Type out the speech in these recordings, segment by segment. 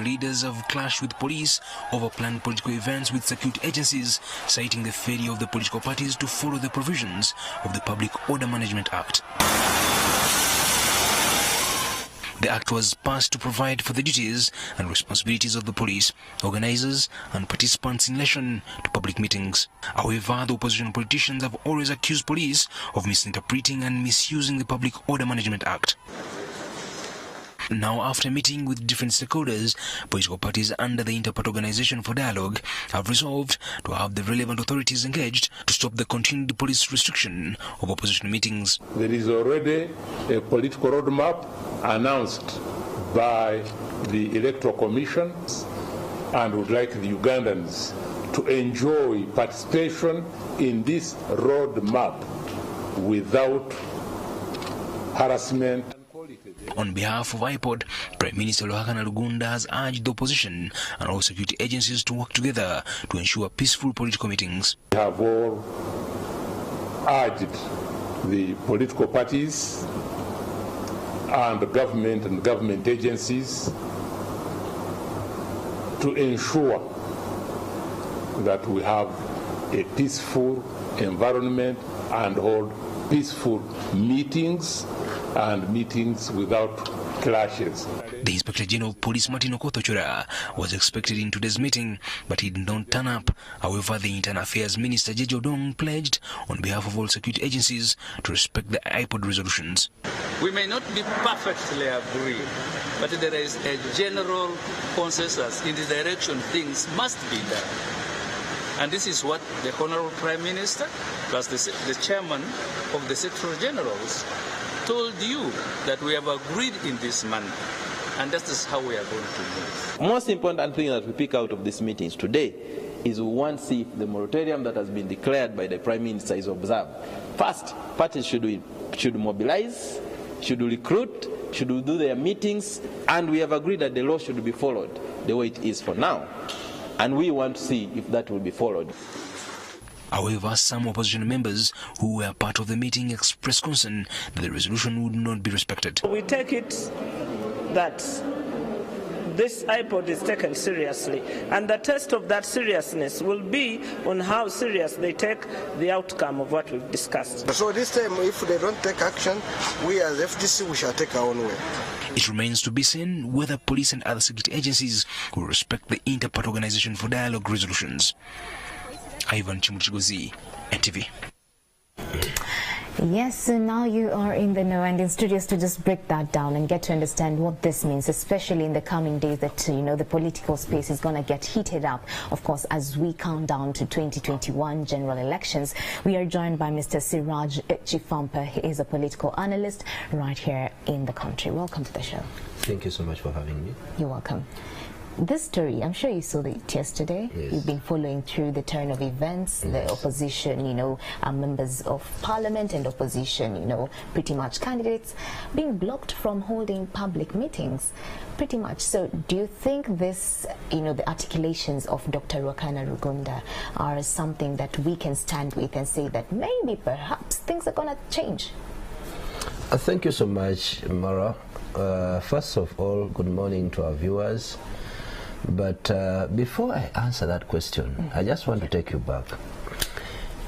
opposition leaders have clashed with police over planned political events with security agencies, citing the failure of the political parties to follow the provisions of the Public Order Management Act. The act was passed to provide for the duties and responsibilities of the police, organizers and participants in relation to public meetings. However, the opposition politicians have always accused police of misinterpreting and misusing the Public Order Management Act. Now, after meeting with different stakeholders, political parties under the Interparty Organization for Dialogue have resolved to have the relevant authorities engaged to stop the continued police restriction of opposition meetings. There is already a political roadmap announced by the Electoral Commission, and would like the Ugandans to enjoy participation in this roadmap without harassment. On behalf of IPOD, Prime Minister Ruhakana Rugunda has urged the opposition and all security agencies to work together to ensure peaceful political meetings. We have all urged the political parties and the government agencies to ensure that we have a peaceful environment and hold peaceful meetings and meetings without clashes. The Inspector General of Police Martin Okoth-Ochola was expected in today's meeting, but he did not turn up. However, the Internal Affairs Minister Jeje Odong pledged on behalf of all security agencies to respect the IPOD resolutions. We may not be perfectly agreed, but there is a general consensus in the direction things must be done. And this is what the Honorable Prime Minister, plus the Chairman of the Secretary Generals, told you that we have agreed in this manner, and that is how we are going to move. Most important thing that we pick out of these meetings today is we want to see if the moratorium that has been declared by the Prime Minister is observed. First, parties should mobilize, should recruit, should do their meetings, and we have agreed that the law should be followed the way it is for now. And we want to see if that will be followed. However, some opposition members who were part of the meeting expressed concern that the resolution would not be respected. We take it that this IPOD is taken seriously, and the test of that seriousness will be on how serious they take the outcome of what we've discussed. So this time, if they don't take action, we as FDC, we shall take our own way. It remains to be seen whether police and other security agencies will respect the Interparty Organization for Dialogue resolutions. Ivan Chimuchigozi, NTV. Yes, so now you are in the know and in studios to just break that down and get to understand what this means, especially in the coming days that, the political space is going to get heated up, of course, as we count down to 2021 general elections. We are joined by Mr. Siraj Chifampa. He is a political analyst right here in the country. Welcome to the show. Thank you so much for having me. You're welcome. This story, I'm sure you saw it yesterday. Yes. You've been following through the turn of events, yes. The opposition, members of parliament and opposition, pretty much candidates being blocked from holding public meetings, pretty much. So do you think this, the articulations of Dr. Ruhakana Rugunda are something that we can stand with and say that maybe perhaps things are going to change? Thank you so much, Mara. First of all, good morning to our viewers. But before I answer that question, I just want to take you back.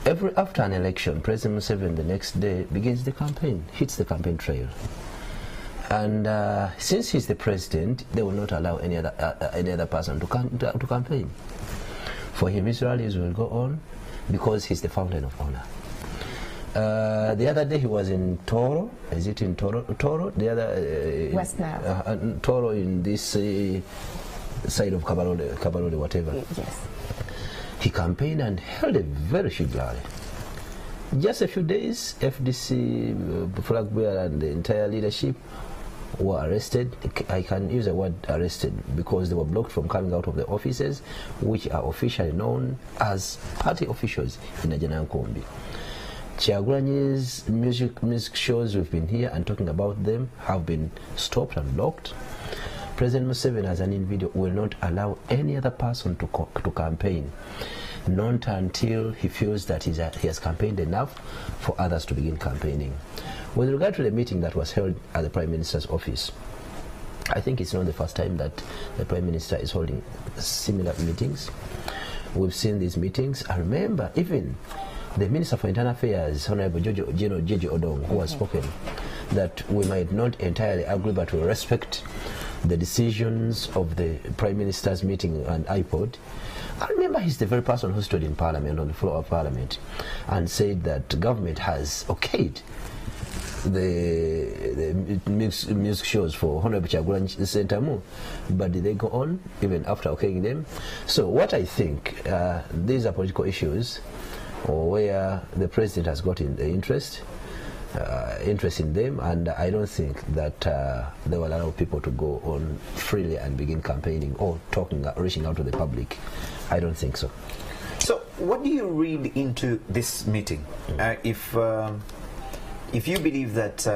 After an election, President Museveni the next day begins the campaign, hits the campaign trail. And since he's the president, they will not allow any other person to campaign. For him, his rallies will go on because he's the fountain of honor. The other day he was in Toro. Is it in Toro? Toro? The other West Nile. Toro in this side of Kabarole, whatever. Yes. He campaigned and held a very huge rally. Just a few days, FDC, flag bearer and the entire leadership were arrested. I can use the word arrested because they were blocked from coming out of the offices, which are officially known as party officials in Najana Nkombi. Kyagulanyi's music shows, we've been here and talking about them, have been stopped and blocked. President Museveni, as an individual, will not allow any other person to campaign, not until he feels that he has campaigned enough for others to begin campaigning. With regard to the meeting that was held at the Prime Minister's office, I think it's not the first time that the Prime Minister is holding similar meetings. We've seen these meetings. I remember even the Minister for Internal Affairs, Honorable General Jeje Odong, who has spoken that we might not entirely agree, but we respect the decisions of the Prime Minister's meeting on IPOD. I remember he's the very person who stood in Parliament, on the floor of Parliament, and said that government has okayed the music shows for Honorable Chagulanyi Ssentamu, but did they go on even after okaying them? So what I think, these are political issues where the president has gotten the interest in them, and I don't think that they will allow people to go on freely and begin campaigning or talking, reaching out to the public. I don't think so. So what do you read into this meeting? If you believe that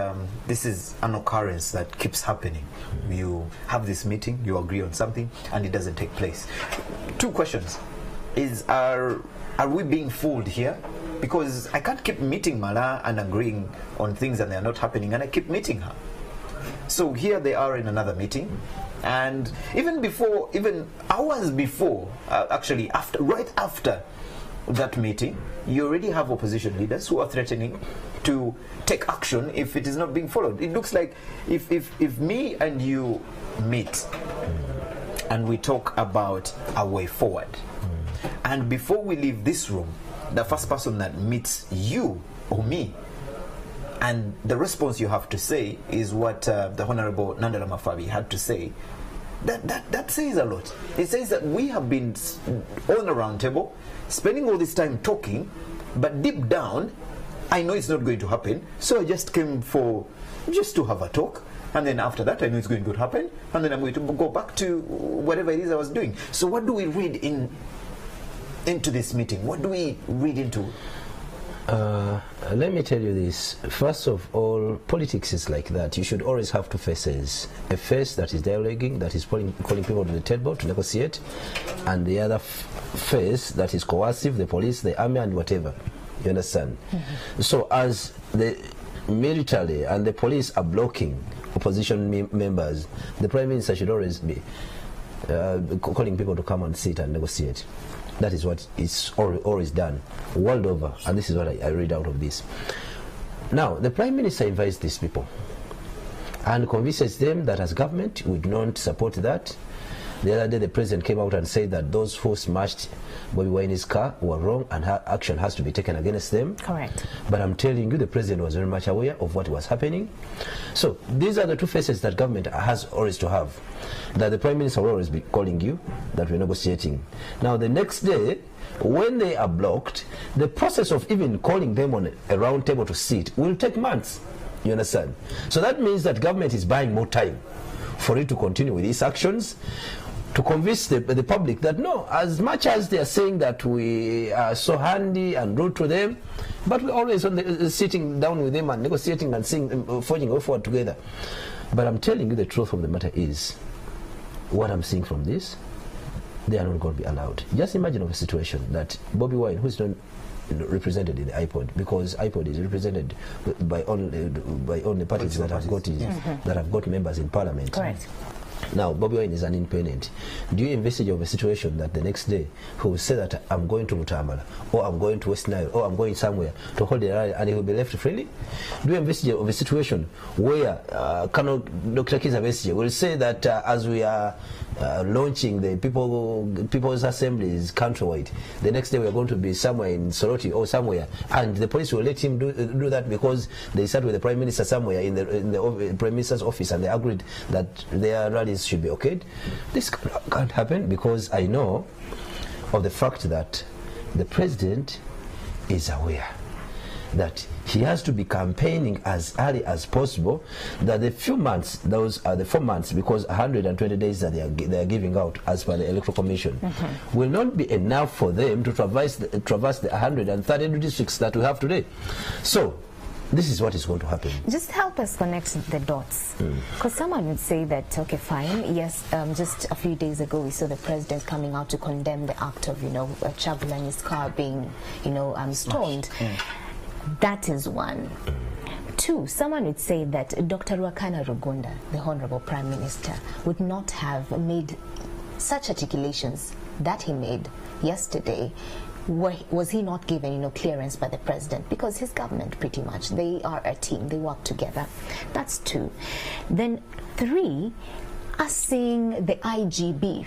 this is an occurrence that keeps happening, you have this meeting, you agree on something, and it doesn't take place. Two questions. Are we being fooled here? Because I can't keep meeting Mala and agreeing on things and they're not happening, and I keep meeting her. So here they are in another meeting, and even hours before, actually right after that meeting, you already have opposition leaders who are threatening to take action if it is not being followed. It looks like if me and you meet and we talk about a way forward, and before we leave this room, the first person that meets you or me, and the response you have to say is what the Honorable Nandala Mafabi had to say, that says a lot. It says that we have been on a round table, spending all this time talking, but deep down, I know it's not going to happen, so I just came just to have a talk, and then after that, I know it's going to happen, and then I'm going to go back to whatever it is I was doing. So what do we read into this meeting? What do we read into? Let me tell you this. First of all, politics is like that. You should always have two faces. A face that is dialoguing, that is calling people to the table to negotiate, and the other face that is coercive, the police, the army, and whatever. You understand? So as the military and the police are blocking opposition members, the Prime Minister should always be calling people to come and sit and negotiate. That is what is always done world over, and this is what I read out of this. Now, the Prime Minister invites these people and convinces them that as government we do not support that. The other day the President came out and said that those who smashed Bobi Wine's car were wrong and action has to be taken against them. Correct. But I'm telling you, the President was very much aware of what was happening. So these are the two faces that government has always to have. That the Prime Minister will always be calling you, that we're negotiating. Now the next day, when they are blocked, the process of even calling them on a round table to sit will take months. You understand? So that means that government is buying more time for it to continue with these actions, to convince the public that no, as much as they are saying that we are so handy and rude to them, but we're always sitting down with them and negotiating and seeing, forging way forward together. But I'm telling you, the truth of the matter is, what I'm seeing from this, they are not going to be allowed. Just imagine of a situation that Bobi Wine, who is not represented in the IPOD, because IPOD is represented by only parties that have got members in Parliament. Correct. Now, Bobi Wine is an independent. Do you envisage of a situation that the next day he will say that I'm going to Mutamala, or I'm going to West Nile, or I'm going somewhere to hold a rally, and he will be left freely? Do you envisage of a situation where Colonel Dr. Kizza Besigye will say that as we are launching the people's assemblies countrywide, the next day we are going to be somewhere in Soroti or somewhere, and the police will let him do that because they sat with the Prime Minister somewhere in the Prime Minister's office and they agreed that their rallies should be okayed? This can't happen, because I know of the fact that the President is aware that he has to be campaigning as early as possible, that the few months, those are the 4 months, because 120 days that they are giving out as per the Electoral Commission, will not be enough for them to traverse the 130 districts that we have today. So this is what is going to happen. Just help us connect the dots, because someone would say that, okay, fine, yes, just a few days ago we saw the President coming out to condemn the act of, Chagulanyi's car being, stoned. That is one. Two, someone would say that Dr. Ruakana Rugunda, the Honorable Prime Minister, would not have made such articulations that he made yesterday. Was he not given, clearance by the president? Because his government, pretty much, they are a team. They work together. That's two. Then three, us seeing the IGP,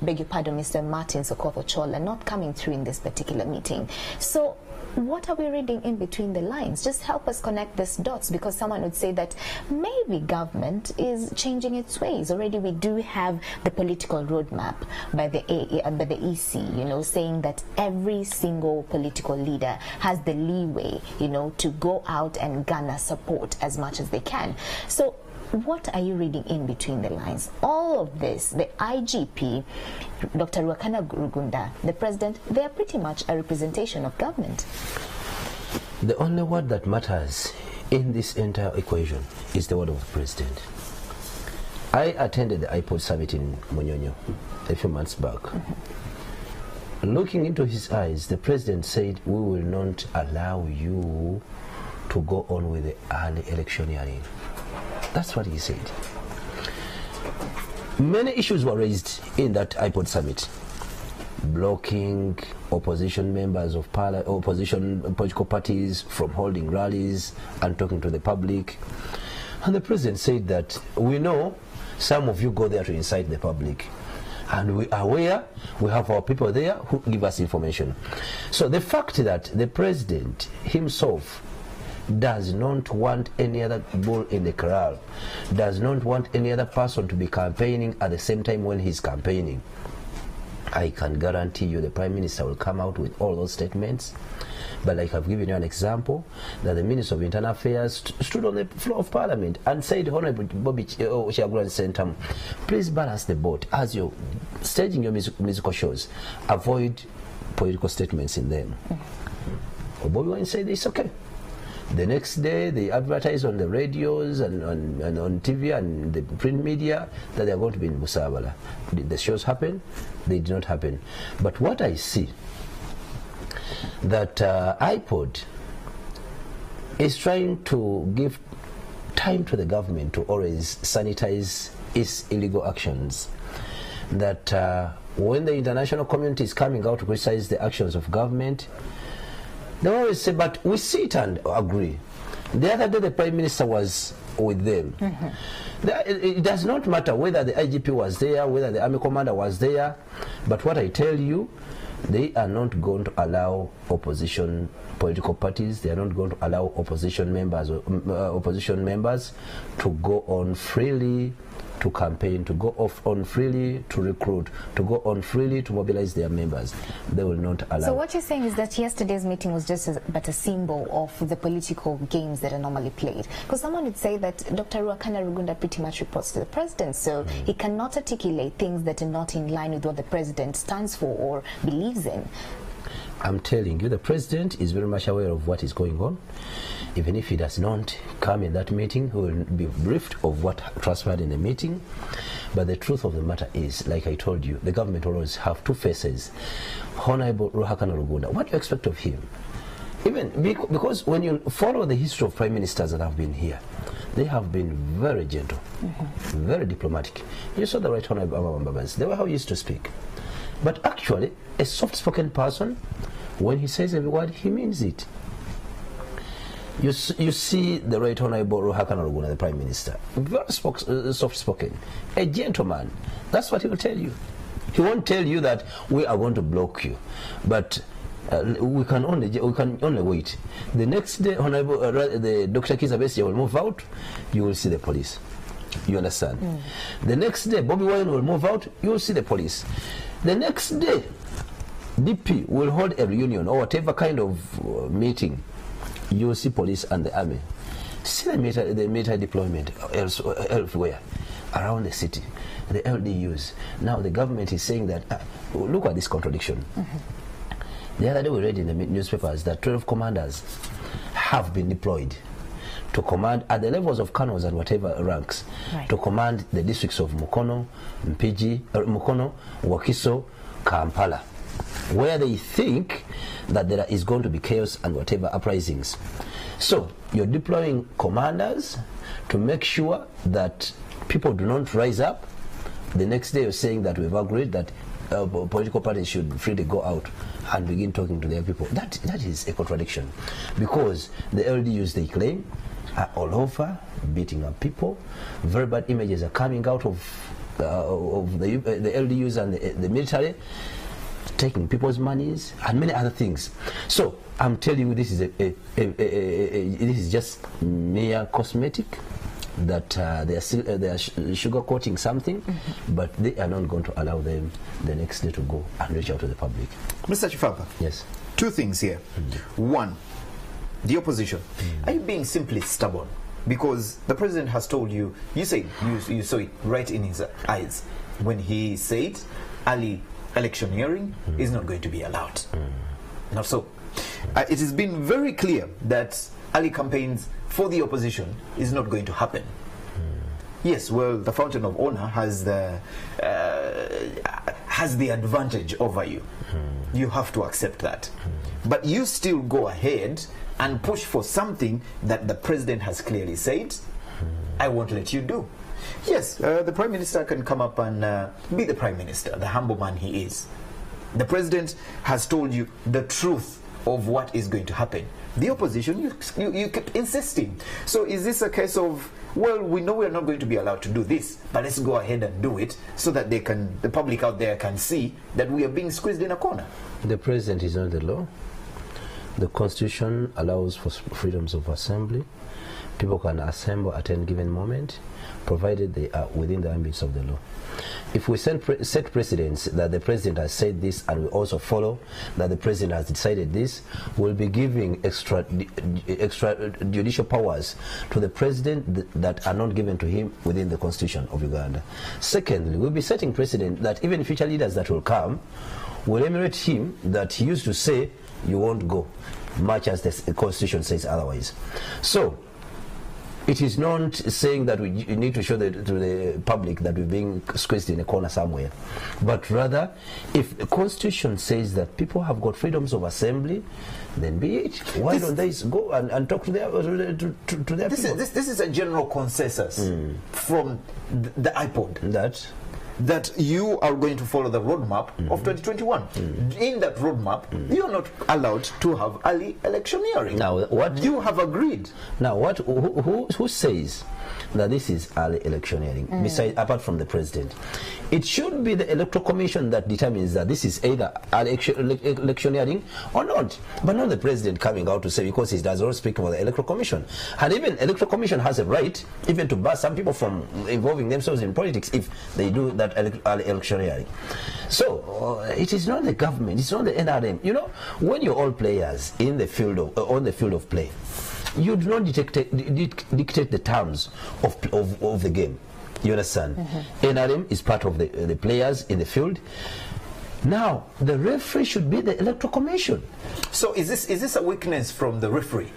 beg your pardon, Mr. Martin Sokoto-Chola, not coming through in this particular meeting. So what are we reading in between the lines? Just help us connect these dots, because someone would say that maybe government is changing its ways. Already we do have the political roadmap by the EC, saying that every single political leader has the leeway, to go out and garner support as much as they can. So what are you reading in between the lines? All of this, the IGP, Dr. Ruakana Rugunda, the president, they are pretty much a representation of government. The only word that matters in this entire equation is the word of the president. I attended the IPOD summit in Munyonyo a few months back. Looking into his eyes, the president said, we will not allow you to go on with the early electioneering. That's what he said. Many issues were raised in that IPOD summit. Blocking opposition members of opposition political parties from holding rallies and talking to the public. And the president said that we know some of you go there to incite the public. And we are aware, we have our people there who give us information. So the fact that the president himself does not want any other bull in the corral, does not want any other person to be campaigning at the same time when he's campaigning, I can guarantee you the Prime Minister will come out with all those statements. But like I've given you an example, that the Minister of Internal Affairs stood on the floor of Parliament and said, Honorable Bobby Kyagulanyi Ssentamu, please balance the boat. As you're staging your musical shows, avoid political statements in them. Bobby Wine said it's okay. The next day, they advertise on the radios and on TV and the print media that they are going to be in Busabala. Did the shows happen? They did not happen. But what I see, that IPOD is trying to give time to the government to always sanitize its illegal actions. That when the international community is coming out to criticize the actions of government, they always say, but we sit and agree. The other day the Prime Minister was with them. It does not matter whether the IGP was there, whether the Army Commander was there, but what I tell you, they are not going to allow opposition political parties, they are not going to allow opposition members to go on freely to campaign, to go off on freely to recruit, to go on freely to mobilize their members. They will not allow. So what you're saying is that yesterday's meeting was just but a symbol of the political games that are normally played? Because someone would say that Dr. Ruakana Rugunda pretty much reports to the president, so he cannot articulate things that are not in line with what the president stands for or believes in. I'm telling you, the president is very much aware of what is going on. Even if he does not come in that meeting, he will be briefed of what transpired in the meeting. But the truth of the matter is, like I told you, the government will always have two faces. Honorable Ruakana Rugunda, what do you expect of him? Even because when you follow the history of prime ministers that have been here, they have been very gentle, very diplomatic. You saw the right Honorable Amabambabans, they were how he used to speak. But actually, a soft-spoken person, when he says every word, he means it. You see the right Honorable Ruakana Rugunda, the Prime Minister, very soft-spoken, a gentleman. That's what he will tell you. He won't tell you that we are going to block you, but we can only wait. The next day, Honorable the Dr. Kizza Besigye will move out. You will see the police. You understand? The next day, Bobby Wine will move out. You will see the police. The next day, DP will hold a reunion or whatever kind of meeting. You will see police and the army. See the military deployment elsewhere around the city. The LDUs. Now the government is saying that, look at this contradiction. The other day we read in the newspapers that 12 commanders have been deployed to command at the levels of colonels and whatever ranks, to command the districts of Mukono, Mpigi, Mukono, Wakiso, Kampala. where they think that there is going to be chaos and whatever uprisings. So you're deploying commanders to make sure that people do not rise up. The next day you're saying that we've agreed that political parties should freely go out and begin talking to their people. That is a contradiction, because the LDUs they claim are all over beating up people. Very bad images are coming out of the LDUs and the military, taking people's monies and many other things. So I'm telling you, this is this is just mere cosmetic. That they are sugarcoating something, but they are not going to allow them the next day to go and reach out to the public. Mr. Chifapa, yes, two things here. One, the opposition. Are you being simply stubborn? Because the president has told you, you saw it right in his eyes when he said early electioneering is not going to be allowed. Not so. It has been very clear that early campaigns for the opposition is not going to happen. Yes, well, the Fountain of Honor has the advantage over you. You have to accept that. But you still go ahead and push for something that the president has clearly said, I won't let you do. Yes, the prime minister can come up and be the prime minister, the humble man he is. The president has told you the truth of what is going to happen. The opposition, you keep insisting. So is this a case of, well, we know we're not going to be allowed to do this, but let's go ahead and do it so that the public out there can see that we are being squeezed in a corner? The president is not the law. The Constitution allows for freedoms of assembly. People can assemble at any given moment, provided they are within the ambits of the law. If we set precedents that the president has said this, and we also follow that the president has decided this, we'll be giving extra judicial powers to the president that are not given to him within the Constitution of Uganda. Secondly, we'll be setting precedent that even future leaders that will come will emulate him, that he used to say, you won't go, much as the Constitution says otherwise. So it is not saying that we need to show to the public that we're being squeezed in a corner somewhere, but rather, if the Constitution says that people have got freedoms of assembly, then be it. Why don't they go and talk to their people? This is a general consensus from the IPOD that you are going to follow the roadmap of 2021. In that roadmap, you are not allowed to have early electioneering. Now, what you have agreed. Now, who says that this is early electioneering? Besides, apart from the president, it should be the Electoral Commission that determines that this is either electioneering or not, but not the president coming out to say, because he does not speak for the Electoral Commission. And even Electoral Commission has a right even to bar some people from involving themselves in politics if they do that electioneering. So it is not the government, it's not the NRM. You know, when you're all players in the field of on the field of play, you do not dictate the terms of the game. You understand? NRM is part of the players in the field. Now the referee should be the Electoral Commission. So is this a weakness from the referee?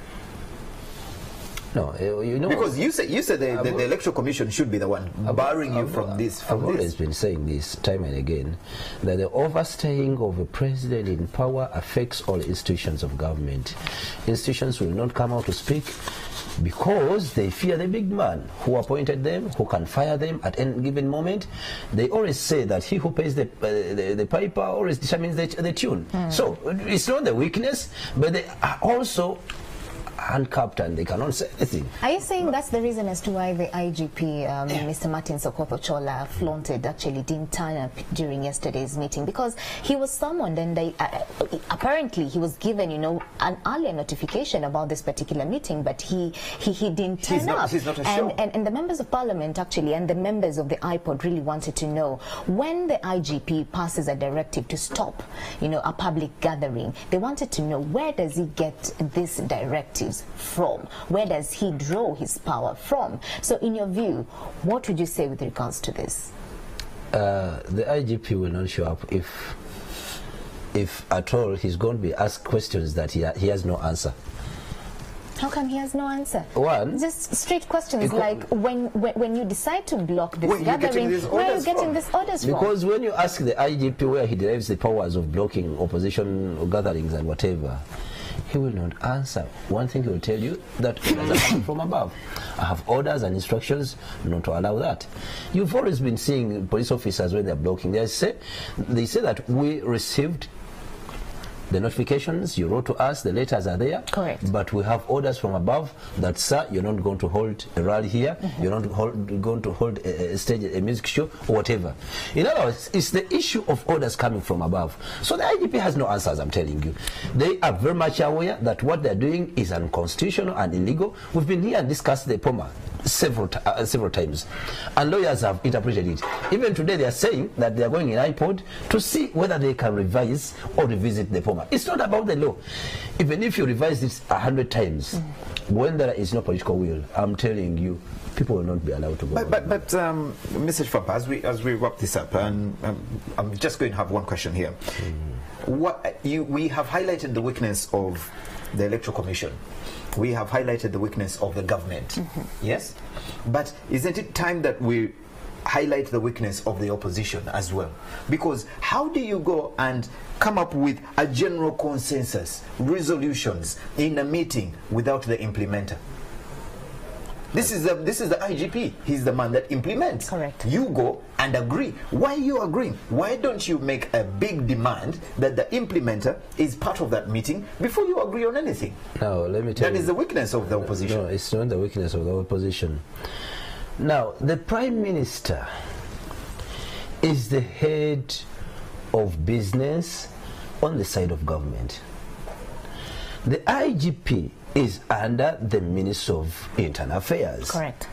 No, you know, because you said the Electoral Commission should be the one barring you from this. I've always been saying this time and again, that the overstaying of a president in power affects all institutions of government. Institutions will not come out to speak because they fear the big man who appointed them, who can fire them at any given moment. They always say that he who pays the piper always determines the tune. So it's not the weakness, but they are also handcuffed and they cannot say anything. Are you saying that's the reason as to why the IGP, Mr. Martin Sokoto-Chola, flaunted, actually didn't turn up during yesterday's meeting? Because he was summoned and they, apparently he was given, you know, an earlier notification about this particular meeting, but he didn't turn up. He's not and the members of parliament actually, and the members of the IPOD really wanted to know, when the IGP passes a directive to stop, you know, a public gathering, they wanted to know, where does he get these directives from? Where does he draw his power from? So in your view, what would you say with regards to this? The IGP will not show up if at all he's going to be asked questions that he has no answer. How come he has no answer? One, just straight questions like when you decide to block this gathering, where are you getting these orders from? Because when you ask the IGP where he derives the powers of blocking opposition gatherings and whatever, he will not answer. One thing he will tell you, that orders are coming from above. I have orders and instructions not to allow that. You've always been seeing police officers when they're blocking. They say that we received the notifications, you wrote to us, the letters are there. Correct. But we have orders from above that, sir, you're not going to hold a rally here, you're not going to hold a stage, a music show, or whatever. In other words, it's the issue of orders coming from above. So the IGP has no answers, I'm telling you. They are very much aware that what they're doing is unconstitutional and illegal. We've been here and discussed the POMA several times, and lawyers have interpreted it. Even today they are saying that they are going in IPOD to see whether they can revise or revisit the POMA. It's not about the law. Even if you revise this 100 times, when there is no political will, I'm telling you, people will not be allowed to go. But Mr. Chifapa, as we wrap this up, and I'm just going to have one question here. We have highlighted the weakness of the Electoral Commission. We have highlighted the weakness of the government. Yes? But isn't it time that we highlight the weakness of the opposition as well? Because how do you go and come up with a general consensus, resolutions in a meeting without the implementer? This is the IGP. He's the man that implements. Correct. You go and agree. Why are you agreeing? Why don't you make a big demand that the implementer is part of that meeting before you agree on anything? Now, let me tell you. That is the weakness of the opposition. No, it's not the weakness of the opposition. Now, the Prime Minister is the head of business on the side of government. The IGP is under the Minister of Internal Affairs. Correct.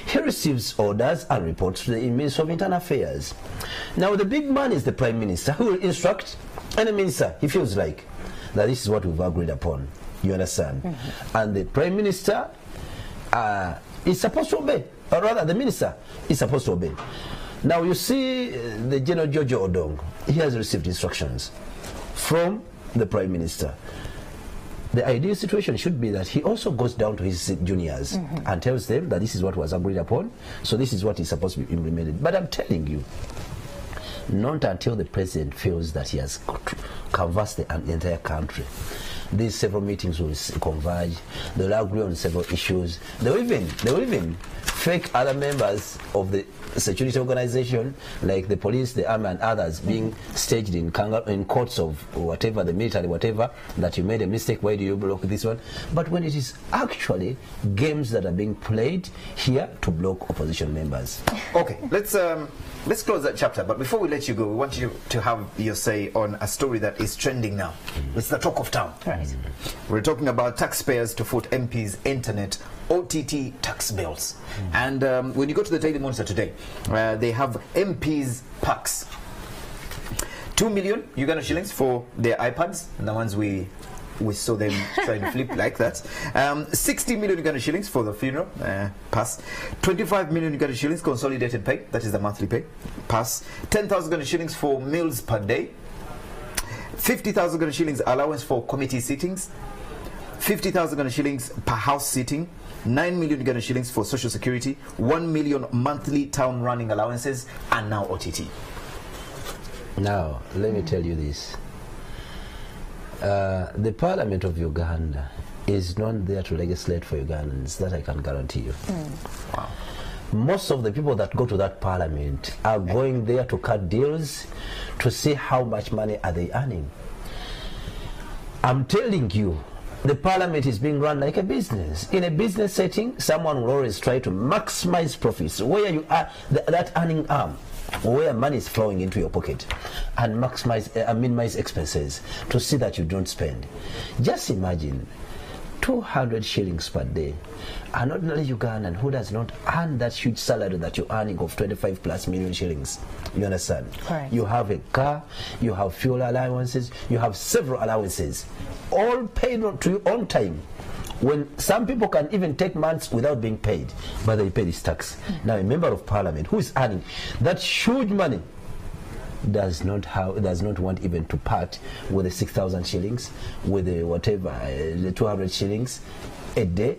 He receives orders and reports to the Minister of Internal Affairs. Now the big man is the Prime Minister, who will instruct any minister he feels like that this is what we've agreed upon. You understand? And the Prime Minister is supposed to obey, or rather the minister is supposed to obey. Now you see the General Jojo Odong, he has received instructions from the Prime Minister. The ideal situation should be that he also goes down to his juniors and tells them that this is what was agreed upon, so this is what is supposed to be implemented. But I'm telling you, not until the president feels that he has canvassed the entire country. These several meetings will converge, they'll agree on several issues. They will even fake other members of the security organization, like the police, the army, and others, being staged in courts of whatever, the military, whatever, that you made a mistake, why do you block this one? But when it is actually games that are being played here to block opposition members. Okay, let's close that chapter. But before we let you go, we want you to have your say on a story that is trending now. It's the talk of town. Right. We're talking about taxpayers to foot MPs' internet OTT tax bills. And when you go to the Daily Monitor today, they have MPs' packs. 2 million Uganda shillings for their iPads, and the ones we saw them trying to flip like that. 60 million Uganda shillings for the funeral, pass. 25 million Uganda shillings consolidated pay, that is the monthly pay, pass. 10,000 Uganda shillings for meals per day. 50,000 Uganda shillings allowance for committee sittings. 50,000 Uganda shillings per house sitting. 9 million Uganda shillings for social security. 1 million monthly town running allowances, and now OTT. Now, let me tell you this. The Parliament of Uganda is not there to legislate for Ugandans, that I can guarantee you. Wow. Most of the people that go to that parliament are going there to cut deals, to see how much money are they earning. I'm telling you, the parliament is being run like a business. In a business setting, someone will always try to maximize profits where you are, that earning arm, where money is flowing into your pocket, and maximize minimize expenses to see that you don't spend. Just imagine 200 shillings per day. An ordinary Ugandan who does not earn that huge salary that you're earning of 25 plus million shillings. You understand? Correct. You have a car, you have fuel allowances, you have several allowances, all paid to you on time. When some people can even take months without being paid, but they pay this tax. Now a member of parliament who is earning that huge money does not want even to part with the 6,000 shillings, with the whatever, the 200 shillings a day.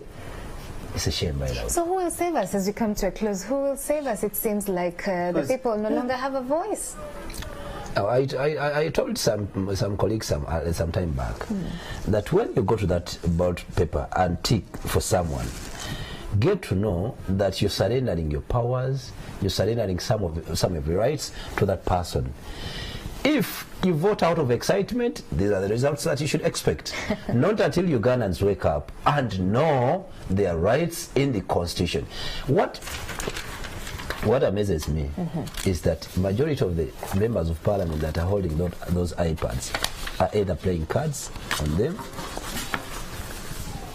It's a shame, by the way. So who will save us as we come to a close? Who will save us? It seems like the people no longer have a voice. Oh, I told some colleagues some time back that when you go to that ballot paper and tick for someone, get to know that you're surrendering your powers, you're surrendering some of your rights to that person. If you vote out of excitement, these are the results that you should expect. Not until Ugandans wake up and know their rights in the Constitution. What amazes me is that majority of the members of parliament that are holding those iPads are either playing cards on them.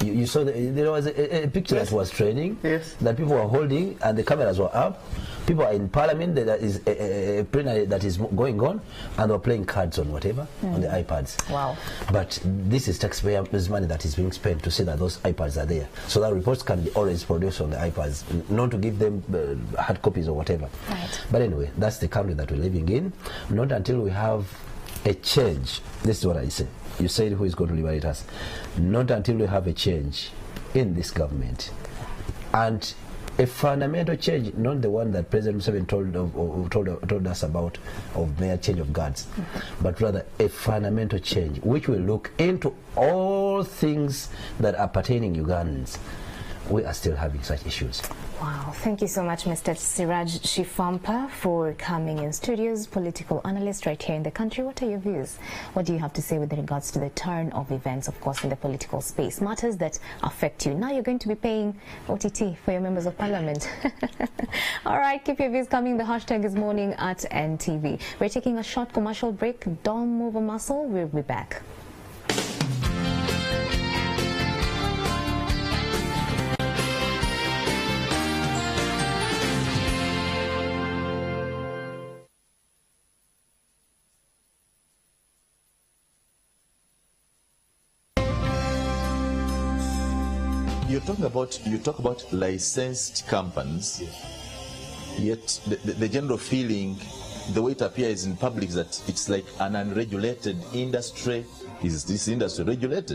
You saw there was a picture that was training that people were holding and the cameras were up. People are in parliament, there is a plenary that is going on, and they're playing cards on whatever, on the iPads. Wow. But this is taxpayers' money that is being spent to see that those iPads are there. So that reports can be always produced on the iPads, not to give them hard copies or whatever. Right. But anyway, that's the country that we're living in. Not until we have a change. This is what I say. You said who is going to liberate us. Not until we have a change in this government. And a fundamental change, not the one that President Museveni told us about, of mere change of guards, but rather a fundamental change which will look into all things that are pertaining Ugandans. We are still having such issues. Wow, thank you so much, Mr. Siraj Shifampa, for coming in studios, political analyst right here in the country. What are your views? What do you have to say with regards to the turn of events, of course, in the political space? Matters that affect you. Now you're going to be paying OTT for your members of parliament. All right, keep your views coming. The hashtag is morning at NTV. We're taking a short commercial break. Don't move a muscle. We'll be back. You talk about licensed companies, yet the general feeling, the way it appears in public, is that it's like an unregulated industry. Is this industry regulated?